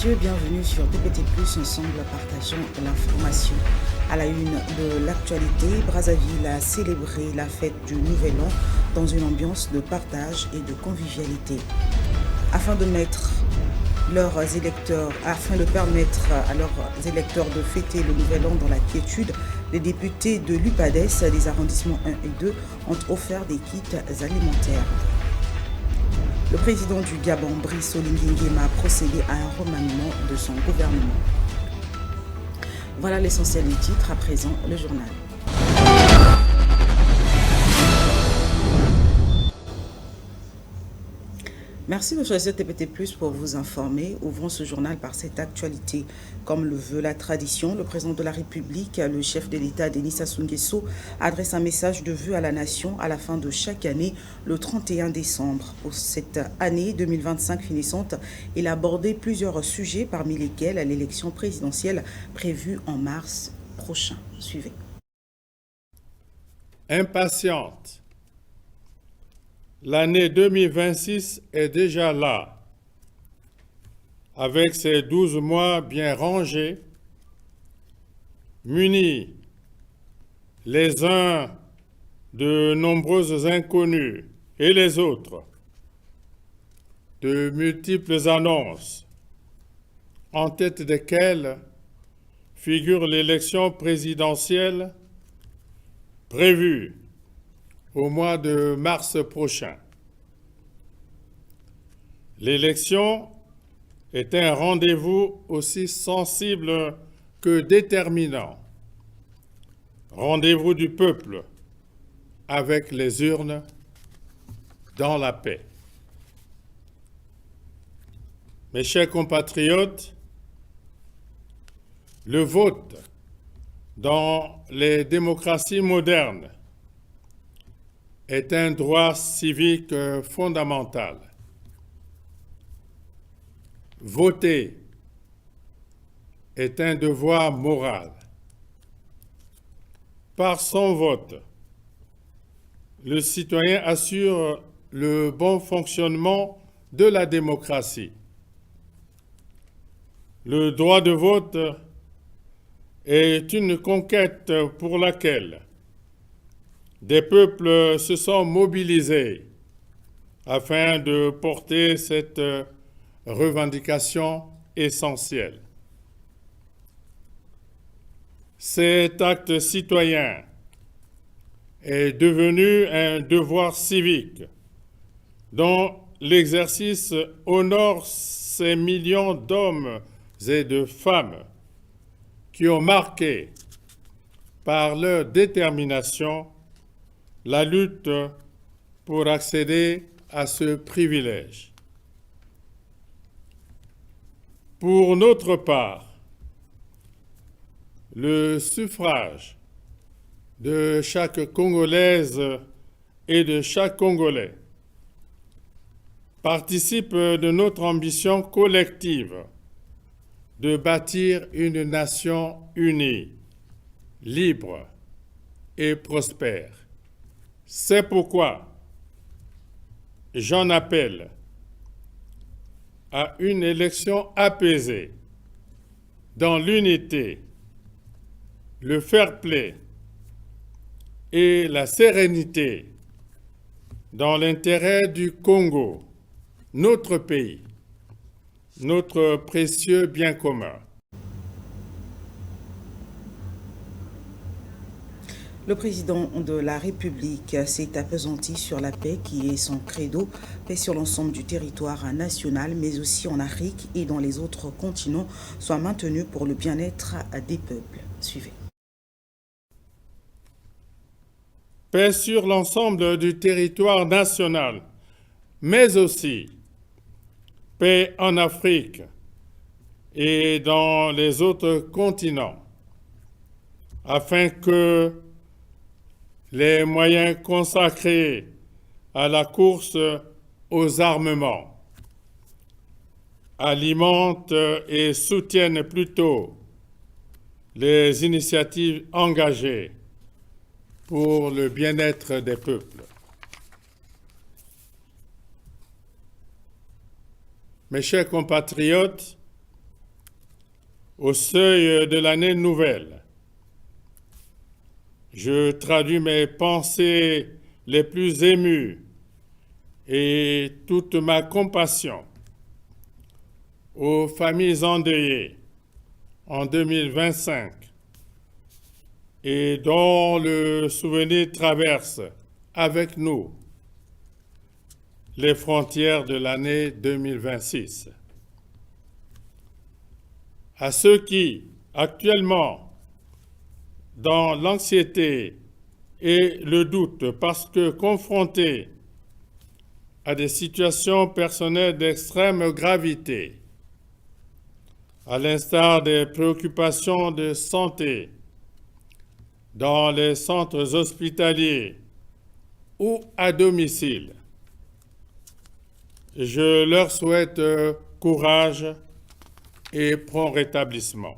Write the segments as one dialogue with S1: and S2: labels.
S1: messieurs, bienvenue sur TPT+, ensemble partageons l'information. À la une de l'actualité, Brazzaville a célébré la fête du Nouvel An dans une ambiance de partage et de convivialité. Afin de permettre à leurs électeurs de fêter le Nouvel An dans la quiétude, les députés de l'UPADES des arrondissements 1 et 2 ont offert des kits alimentaires. Le président du Gabon, Brice Oligui Nguema, a procédé à un remaniement de son gouvernement. Voilà l'essentiel du titre, à présent le journal. Merci de choisir TPT+, pour vous informer. Ouvrons ce journal par cette actualité. Comme le veut la tradition, le président de la République, le chef de l'État, Denis Sassou Nguesso, adresse un message de vœux à la nation à la fin de chaque année, le 31 décembre. Pour cette année 2025 finissante, il a abordé plusieurs sujets, parmi lesquels l'élection présidentielle prévue en mars prochain. Suivez.
S2: Impatiente. L'année 2026 est déjà là, avec ses 12 mois bien rangés, munis les uns de nombreuses inconnues et les autres de multiples annonces, en tête desquelles figure l'élection présidentielle prévue au mois de mars prochain. L'élection est un rendez-vous aussi sensible que déterminant. Rendez-vous du peuple avec les urnes dans la paix. Mes chers compatriotes, le vote dans les démocraties modernes est un droit civique fondamental. Voter est un devoir moral. Par son vote, le citoyen assure le bon fonctionnement de la démocratie. Le droit de vote est une conquête pour laquelle des peuples se sont mobilisés afin de porter cette revendication essentielle. Cet acte citoyen est devenu un devoir civique dont l'exercice honore ces millions d'hommes et de femmes qui ont marqué par leur détermination la lutte pour accéder à ce privilège. Pour notre part, le suffrage de chaque Congolaise et de chaque Congolais participe de notre ambition collective de bâtir une nation unie, libre et prospère. C'est pourquoi j'en appelle à une élection apaisée, dans l'unité, le fair-play et la sérénité, dans l'intérêt du Congo, notre pays, notre précieux bien commun.
S1: Le président de la République s'est appesanti sur la paix qui est son credo, paix sur l'ensemble du territoire national, mais aussi en Afrique et dans les autres continents, soit maintenue pour le bien-être des peuples. Suivez.
S2: Paix sur l'ensemble du territoire national, mais aussi paix en Afrique et dans les autres continents, afin que les moyens consacrés à la course aux armements alimentent et soutiennent plutôt les initiatives engagées pour le bien-être des peuples. Mes chers compatriotes, au seuil de l'année nouvelle. Je traduis mes pensées les plus émues et toute ma compassion aux familles endeuillées en 2025 et dont le souvenir traverse avec nous les frontières de l'année 2026. À ceux qui, actuellement, dans l'anxiété et le doute parce que confrontés à des situations personnelles d'extrême gravité, à l'instar des préoccupations de santé dans les centres hospitaliers ou à domicile, je leur souhaite courage et prompt rétablissement.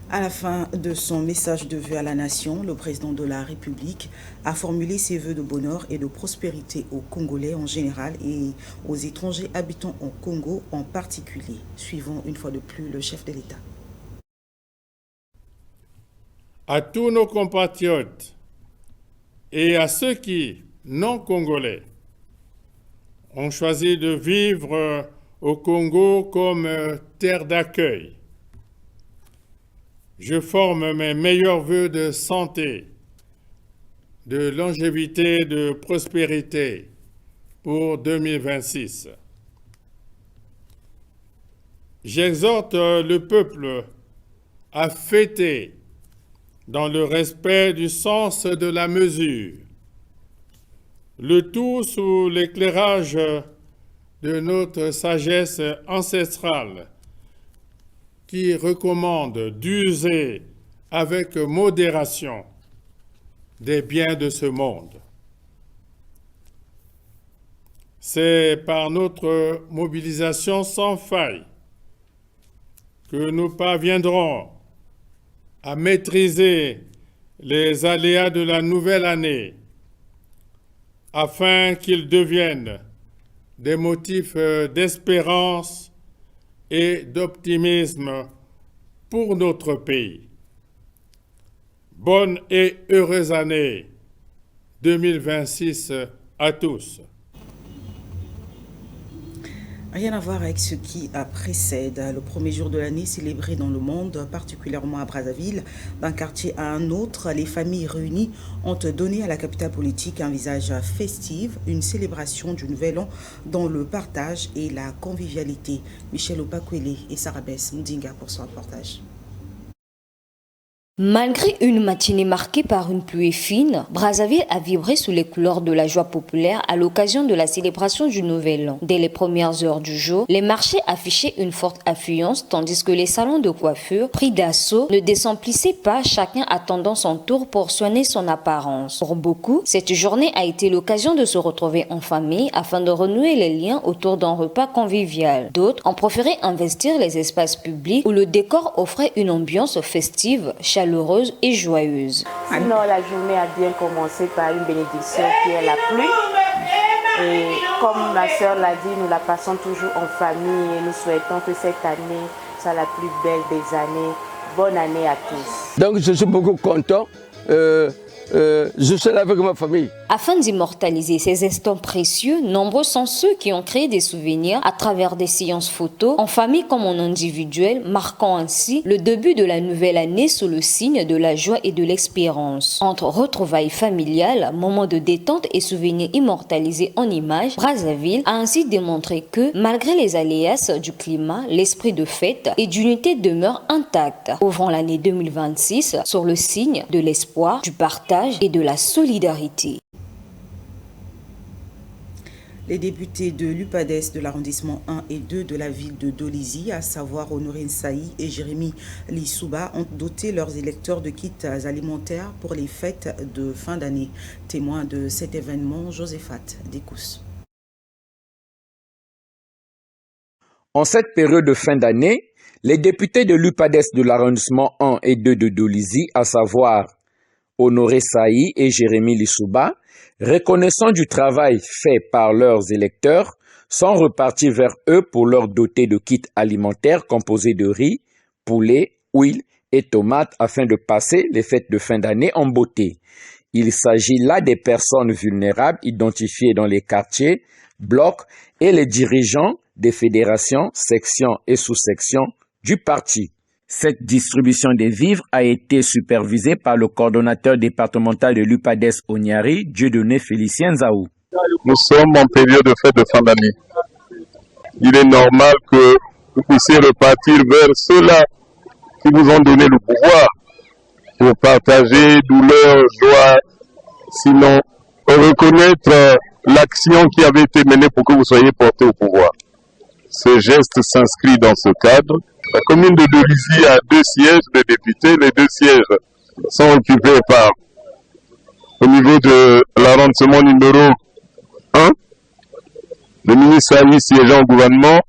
S1: À la fin de son message de vœux à la nation, le président de la République a formulé ses vœux de bonheur et de prospérité aux Congolais en général et aux étrangers habitant au Congo en particulier. Suivons une fois de plus le chef de l'État.
S2: À tous nos compatriotes et à ceux qui, non congolais, ont choisi de vivre au Congo comme terre d'accueil, je forme mes meilleurs vœux de santé, de longévité, de prospérité pour 2026. J'exhorte le peuple à fêter dans le respect du sens de la mesure, le tout sous l'éclairage de notre sagesse ancestrale qui recommande d'user avec modération des biens de ce monde. C'est par notre mobilisation sans faille que nous parviendrons à maîtriser les aléas de la nouvelle année afin qu'ils deviennent des motifs d'espérance et d'optimisme pour notre pays. Bonne et heureuse année 2026 à tous.
S1: Rien à voir avec ce qui précède. Le premier jour de l'année célébré dans le monde, particulièrement à Brazzaville, d'un quartier à un autre, les familles réunies ont donné à la capitale politique un visage festif, une célébration du Nouvel An dans le partage et la convivialité. Michel Opakwele et Sarah Bess Mdinga pour son reportage.
S3: Malgré une matinée marquée par une pluie fine, Brazzaville a vibré sous les couleurs de la joie populaire à l'occasion de la célébration du Nouvel An. Dès les premières heures du jour, les marchés affichaient une forte affluence tandis que les salons de coiffure, pris d'assaut, ne désemplissaient pas, chacun attendant son tour pour soigner son apparence. Pour beaucoup, cette journée a été l'occasion de se retrouver en famille afin de renouer les liens autour d'un repas convivial. D'autres ont préféré investir les espaces publics où le décor offrait une ambiance festive, chaleureuse et joyeuse.
S4: Sinon, la journée a bien commencé par une bénédiction qui est la pluie. Et comme ma soeur l'a dit, nous la passons toujours en famille et nous souhaitons que cette année soit la plus belle des années. Bonne année à tous.
S5: Donc je suis beaucoup content. Je suis là avec ma famille.
S3: Afin d'immortaliser ces instants précieux, nombreux sont ceux qui ont créé des souvenirs à travers des séances photos, en famille comme en individuel, marquant ainsi le début de la nouvelle année sous le signe de la joie et de l'espérance. Entre retrouvailles familiales, moments de détente et souvenirs immortalisés en images, Brazzaville a ainsi démontré que, malgré les aléas du climat, l'esprit de fête et d'unité demeure intact, ouvrant l'année 2026 sur le signe de l'espoir, du partage et de la solidarité.
S1: Les députés de l'UPADES de l'arrondissement 1 et 2 de la ville de Dolisie, à savoir Honorine Saï et Jérémy Lissouba, ont doté leurs électeurs de kits alimentaires pour les fêtes de fin d'année. Témoin de cet événement, Josephat Dekous.
S6: En cette période de fin d'année, les députés de l'UPADES de l'arrondissement 1 et 2 de Dolisie, à savoir Honoré Saï et Jérémy Lissouba, reconnaissant du travail fait par leurs électeurs, sont repartis vers eux pour leur doter de kits alimentaires composés de riz, poulet, huile et tomates afin de passer les fêtes de fin d'année en beauté. Il s'agit là des personnes vulnérables identifiées dans les quartiers, blocs et les dirigeants des fédérations, sections et sous-sections du parti. Cette distribution des vivres a été supervisée par le coordonnateur départemental de l'UPADES au Niari, Dieudonné Félicien Zaou.
S7: Nous sommes en période de fête de fin d'année. Il est normal que vous puissiez repartir vers ceux-là qui vous ont donné le pouvoir pour partager douleur, joie, sinon reconnaître l'action qui avait été menée pour que vous soyez porté au pouvoir. Ce geste s'inscrit dans ce cadre. La commune de Dolisie a 2 sièges de députés. Les 2 sièges sont occupés par, au niveau de l'arrondissement numéro 1, le ministre Saï siégeant au gouvernement,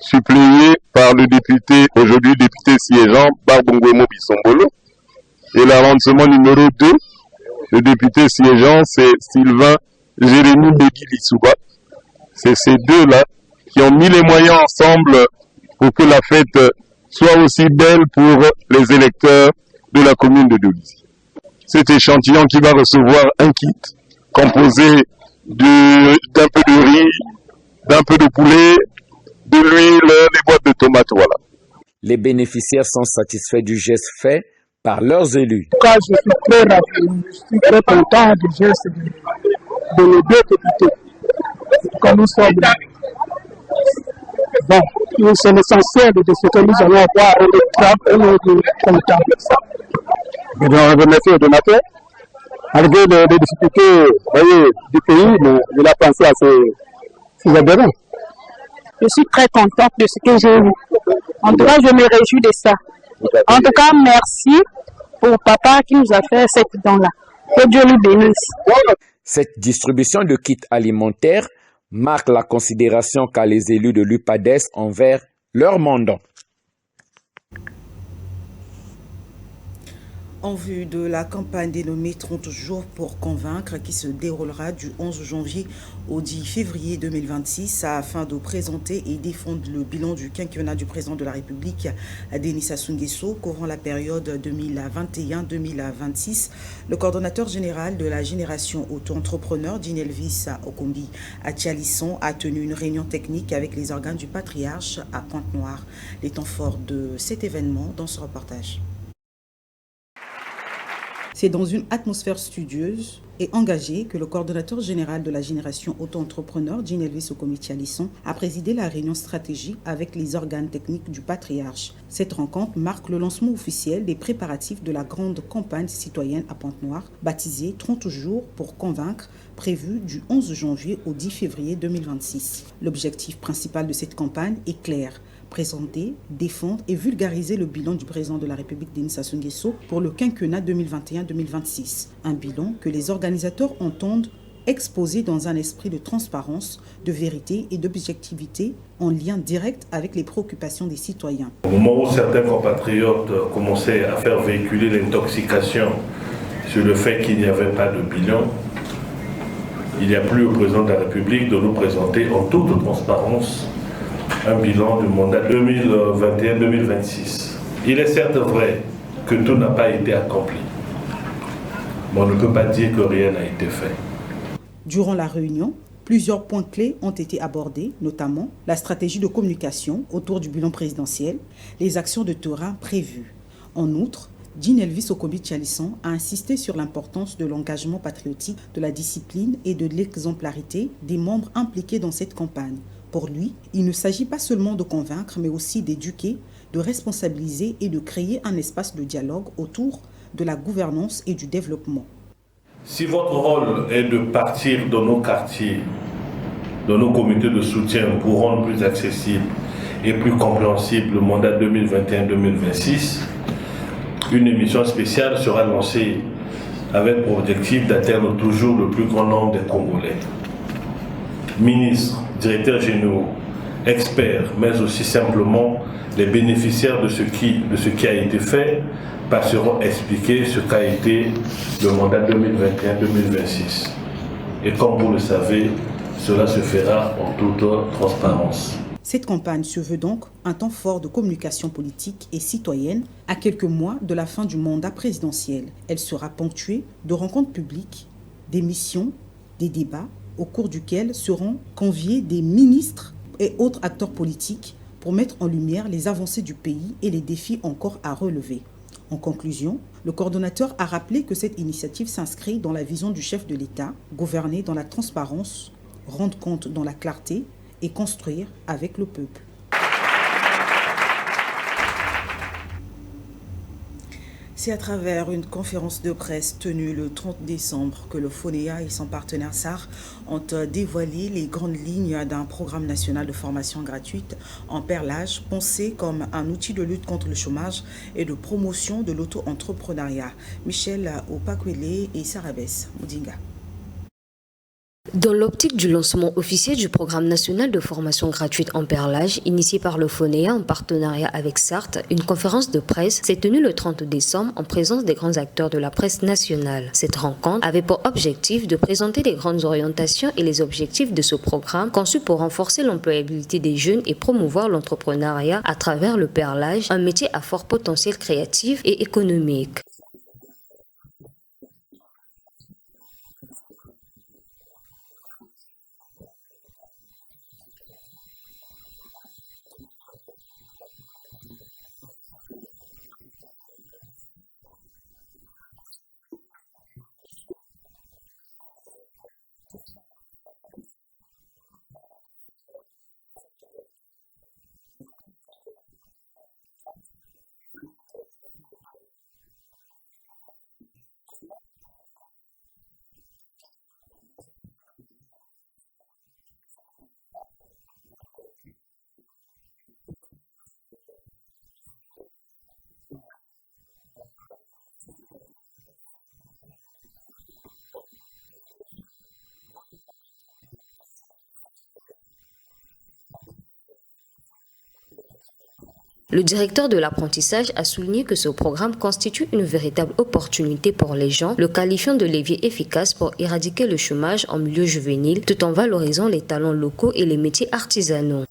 S7: suppléé par le député, aujourd'hui député siégeant, Barbongwemo Bissombolo. Et l'arrondissement numéro 2, le député siégeant, c'est Sylvain Jérémy Begui-Lissouba. C'est ces deux-là qui ont mis les moyens ensemble pour que la fête soit aussi belle pour les électeurs de la commune de Dolisie. Cet échantillon qui va recevoir un kit composé d'un peu de riz, d'un peu de poulet, de l'huile, des boîtes de tomates, voilà.
S6: Les bénéficiaires sont satisfaits du geste fait par leurs élus.
S8: En tout cas, je suis très ravi, je suis très content du geste de nos 2 députés. En tout cas, nous sommes bon, c'est l'essentiel de ce que nous allons avoir et nous sommes contents de ça. Je dois remercier le donateur. Malgré les difficultés du pays, mais il a pensé à ses adhérents. Je suis très contente de ce que j'ai eu. En tout cas, je me réjouis de ça. En tout cas, merci au papa qui nous a fait cette don-là. Que Dieu lui bénisse.
S6: Cette distribution de kits alimentaires marque la considération qu'a les élus de l'UPADES envers leurs mandants.
S1: En vue de la campagne dénommée 30 jours pour convaincre qui se déroulera du 11 janvier au 10 février 2026 afin de présenter et défendre le bilan du quinquennat du président de la République Denis Sassou Nguesso couvrant la période 2021-2026. Le coordonnateur général de la génération auto-entrepreneur Dinelvis Okombi Athialisson a tenu une réunion technique avec les organes du patriarche à Pointe-Noire. Les temps forts de cet événement dans ce reportage. C'est dans une atmosphère studieuse et engagée que le coordonnateur général de la génération auto-entrepreneur, Dinelvis Okombi Athialisson, a présidé la réunion stratégique avec les organes techniques du patriarche. Cette rencontre marque le lancement officiel des préparatifs de la grande campagne citoyenne à Pointe-Noire, baptisée 30 jours pour convaincre, prévue du 11 janvier au 10 février 2026. L'objectif principal de cette campagne est clair: présenter, défendre et vulgariser le bilan du président de la République Denis Sassou Nguesso pour le quinquennat 2021-2026. Un bilan que les organisateurs entendent exposer dans un esprit de transparence, de vérité et d'objectivité en lien direct avec les préoccupations des citoyens.
S9: Au moment où certains compatriotes commençaient à faire véhiculer l'intoxication sur le fait qu'il n'y avait pas de bilan, il n'y a plus au président de la République de nous présenter en toute transparence un bilan du mandat 2021-2026. Il est certes vrai que tout n'a pas été accompli, mais on ne peut pas dire que rien n'a été fait.
S1: Durant la réunion, plusieurs points clés ont été abordés, notamment la stratégie de communication autour du bilan présidentiel, les actions de terrain prévues. En outre, Dinelvis Okombi Athialisson a insisté sur l'importance de l'engagement patriotique, de la discipline et de l'exemplarité des membres impliqués dans cette campagne. Pour lui, il ne s'agit pas seulement de convaincre, mais aussi d'éduquer, de responsabiliser et de créer un espace de dialogue autour de la gouvernance et du développement.
S9: Si votre rôle est de partir dans nos quartiers, dans nos comités de soutien pour rendre plus accessible et plus compréhensible le mandat 2021-2026, une émission spéciale sera lancée avec pour objectif d'atteindre toujours le plus grand nombre des Congolais. Ministres, directeurs généraux, experts, mais aussi simplement les bénéficiaires de ce qui a été fait passeront expliquer ce qu'a été le mandat 2021-2026. Et comme vous le savez, cela se fera en toute transparence.
S1: Cette campagne se veut donc un temps fort de communication politique et citoyenne à quelques mois de la fin du mandat présidentiel. Elle sera ponctuée de rencontres publiques, d'émissions, des débats au cours duquel seront conviés des ministres et autres acteurs politiques pour mettre en lumière les avancées du pays et les défis encore à relever. En conclusion, le coordonnateur a rappelé que cette initiative s'inscrit dans la vision du chef de l'État, gouverner dans la transparence, rendre compte dans la clarté et construire avec le peuple. C'est à travers une conférence de presse tenue le 30 décembre que le FONEA et son partenaire SAR ont dévoilé les grandes lignes d'un programme national de formation gratuite en perlage pensé comme un outil de lutte contre le chômage et de promotion de l'auto-entrepreneuriat. Michel Opakwele et Sarabès Moudinga.
S3: Dans l'optique du lancement officiel du programme national de formation gratuite en perlage, initié par le FONEA en partenariat avec SART, une conférence de presse s'est tenue le 30 décembre en présence des grands acteurs de la presse nationale. Cette rencontre avait pour objectif de présenter les grandes orientations et les objectifs de ce programme conçu pour renforcer l'employabilité des jeunes et promouvoir l'entrepreneuriat à travers le perlage, un métier à fort potentiel créatif et économique. Le directeur de l'apprentissage a souligné que ce programme constitue une véritable opportunité pour les gens, le qualifiant de levier efficace pour éradiquer le chômage en milieu juvénile, tout en valorisant les talents locaux et les métiers artisanaux.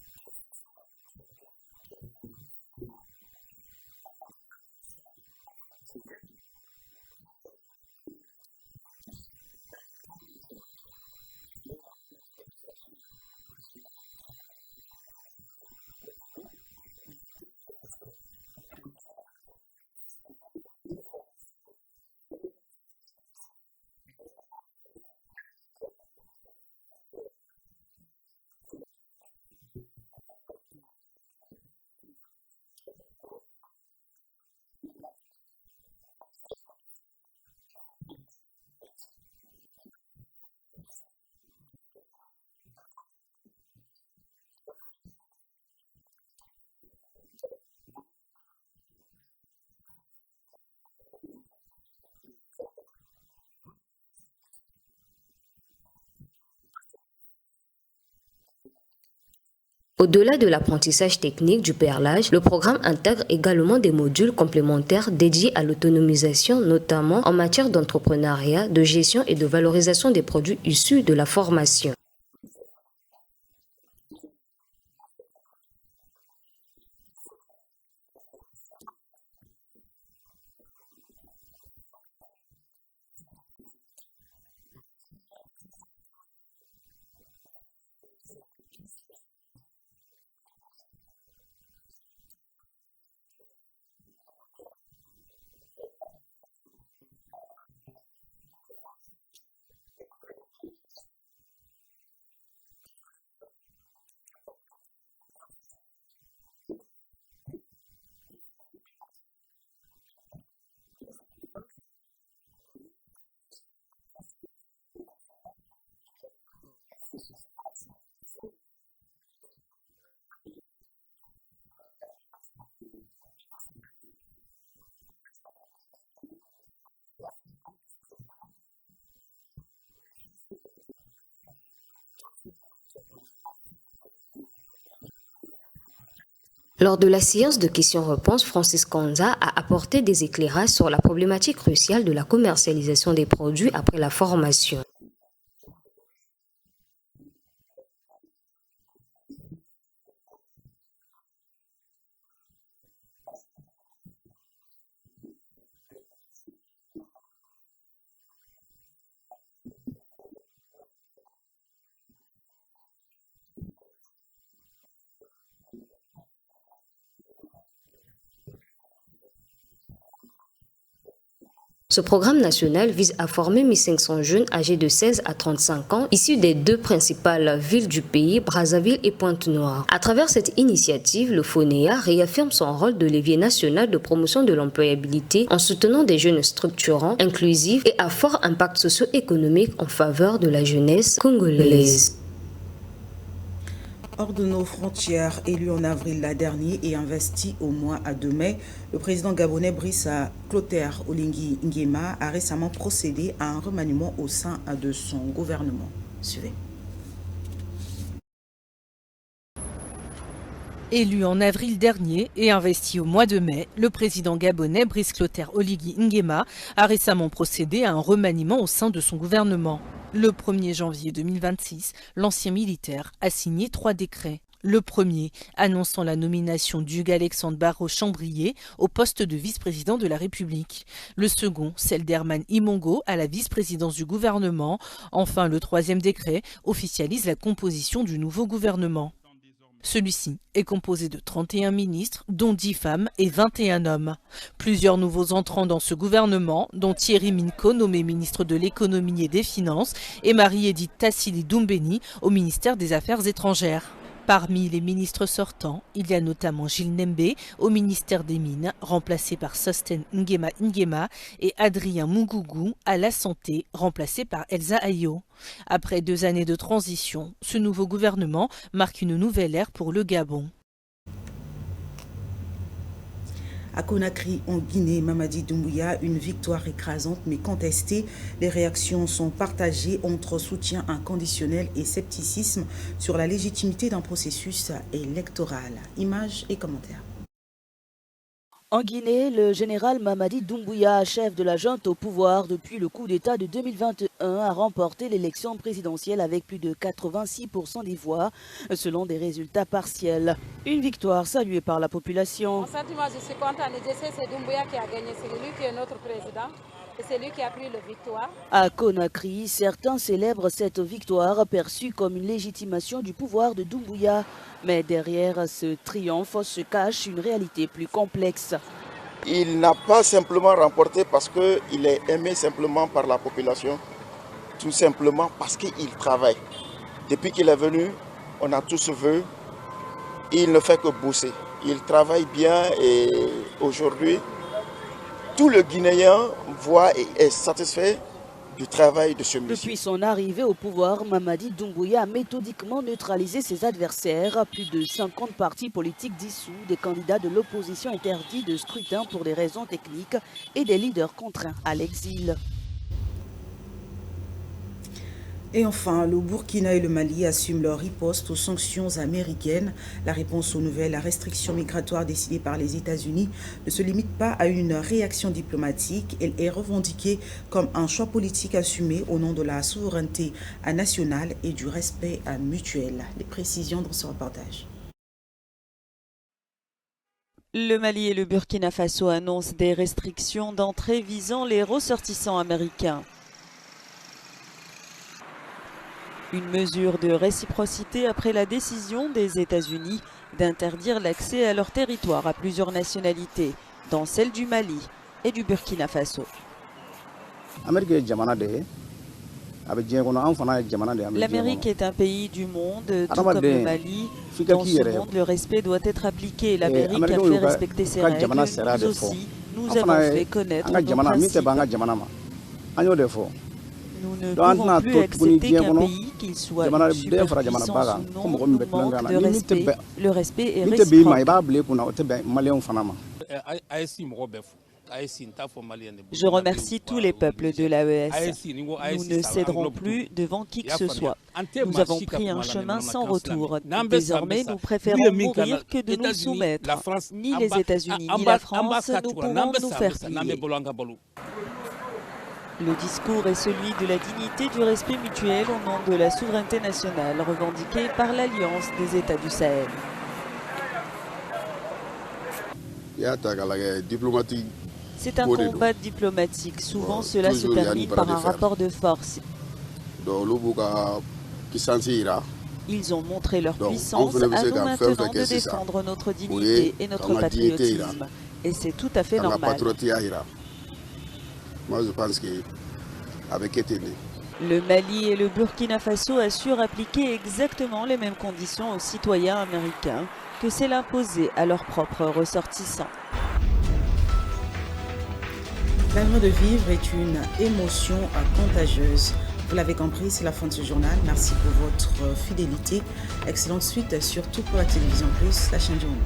S3: Au-delà de l'apprentissage technique du perlage, le programme intègre également des modules complémentaires dédiés à l'autonomisation, notamment en matière d'entrepreneuriat, de gestion et de valorisation des produits issus de la formation. Lors de la séance de questions-réponses, Francis Konza a apporté des éclairages sur la problématique cruciale de la commercialisation des produits après la formation. Ce programme national vise à former 1500 jeunes âgés de 16 à 35 ans, issus des deux principales villes du pays, Brazzaville et Pointe-Noire. À travers cette initiative, le FONEA réaffirme son rôle de levier national de promotion de l'employabilité en soutenant des jeunes structurants, inclusifs et à fort impact socio-économique en faveur de la jeunesse congolaise.
S1: Hors de nos frontières, élu en avril dernier et investi au mois de mai, le président gabonais Brice Clotaire Oligui Nguema a récemment procédé à un remaniement au sein de son gouvernement. Suivez.
S10: Élu en avril dernier et investi au mois de mai, le président gabonais Brice Clotaire Oligui Nguema a récemment procédé à un remaniement au sein de son gouvernement. Le 1er janvier 2026, l'ancien militaire a signé 3 décrets. Le premier, annonçant la nomination d'Hugues Alexandre Barrot-Chambrier au poste de vice-président de la République. Le second, celle d'Herman Imongo à la vice-présidence du gouvernement. Enfin, le 3e décret officialise la composition du nouveau gouvernement. Celui-ci est composé de 31 ministres, dont 10 femmes et 21 hommes. Plusieurs nouveaux entrants dans ce gouvernement, dont Thierry Minko, nommé ministre de l'économie et des finances, et Marie-Édith Tassili Doumbéni au ministère des Affaires étrangères. Parmi les ministres sortants, il y a notamment Gilles Nembe au ministère des Mines, remplacé par Sosten Nguema, et Adrien Mungugu à la Santé, remplacé par Elsa Ayo. Après 2 années de transition, ce nouveau gouvernement marque une nouvelle ère pour le Gabon.
S1: À Conakry, en Guinée, Mamadi Doumbouya, une victoire écrasante mais contestée. Les réactions sont partagées entre soutien inconditionnel et scepticisme sur la légitimité d'un processus électoral. Images et commentaires.
S11: En Guinée, le général Mamadi Doumbouya, chef de la junte au pouvoir depuis le coup d'État de 2021, a remporté l'élection présidentielle avec plus de 86% des voix, selon des résultats partiels. Une victoire saluée par la population.
S12: En fait, moi, je suis contente de dire que c'est Doumbouya qui a gagné, c'est lui qui est notre président. Et c'est lui qui a pris la victoire.
S11: À Conakry, certains célèbrent cette victoire perçue comme une légitimation du pouvoir de Doumbouya. Mais derrière ce triomphe se cache une réalité plus complexe.
S13: Il n'a pas simplement remporté parce qu'il est aimé simplement par la population, tout simplement parce qu'il travaille. Depuis qu'il est venu, on a tous vu, il ne fait que bosser. Il travaille bien et aujourd'hui, tout le Guinéen voit et est satisfait du travail de ce monsieur.
S11: Depuis son arrivée au pouvoir, Mamadi Doumbouya a méthodiquement neutralisé ses adversaires. Plus de 50 partis politiques dissous, des candidats de l'opposition interdits de scrutin pour des raisons techniques et des leaders contraints à l'exil.
S1: Et enfin, le Burkina et le Mali assument leur riposte aux sanctions américaines. La réponse aux nouvelles restrictions migratoires décidées par les États-Unis ne se limite pas à une réaction diplomatique. Elle est revendiquée comme un choix politique assumé au nom de la souveraineté nationale et du respect mutuel. Les précisions dans ce reportage.
S14: Le Mali et le Burkina Faso annoncent des restrictions d'entrée visant les ressortissants américains. Une mesure de réciprocité après la décision des États-Unis d'interdire l'accès à leur territoire à plusieurs nationalités, dont celle du Mali et du Burkina Faso. L'Amérique est un pays du monde, tout comme le Mali. Dans ce monde, le respect doit être appliqué. L'Amérique a fait respecter ses règles. Nous aussi, nous avons fait connaître nos principes. Nous ne pouvons plus accepter qu'un pays, qu'il soit une superpuissance ou non, nous manque de respect. Le respect est réciproque. Je remercie tous les peuples de l'AES. Nous ne céderons plus devant qui que ce soit. Nous avons pris un chemin sans retour. Désormais, nous préférons mourir que de nous soumettre. Ni les États-Unis ni la France ne pourront nous faire plier. Le discours est celui de la dignité du respect mutuel au nom de la souveraineté nationale revendiquée par l'Alliance des États du Sahel. C'est un combat diplomatique. Souvent, cela se termine par un rapport de force. Ils ont montré leur puissance, à nous maintenant de défendre notre dignité et notre patriotisme. Et c'est tout à fait normal.
S15: Moi, je pense qu'avec Etene.
S14: Le Mali et le Burkina Faso assurent appliquer exactement les mêmes conditions aux citoyens américains que celles imposées à leurs propres ressortissants.
S1: La joie de vivre est une émotion contagieuse. Vous l'avez compris, c'est la fin de ce journal. Merci pour votre fidélité. Excellente suite, surtout pour la télévision plus, la chaîne journée.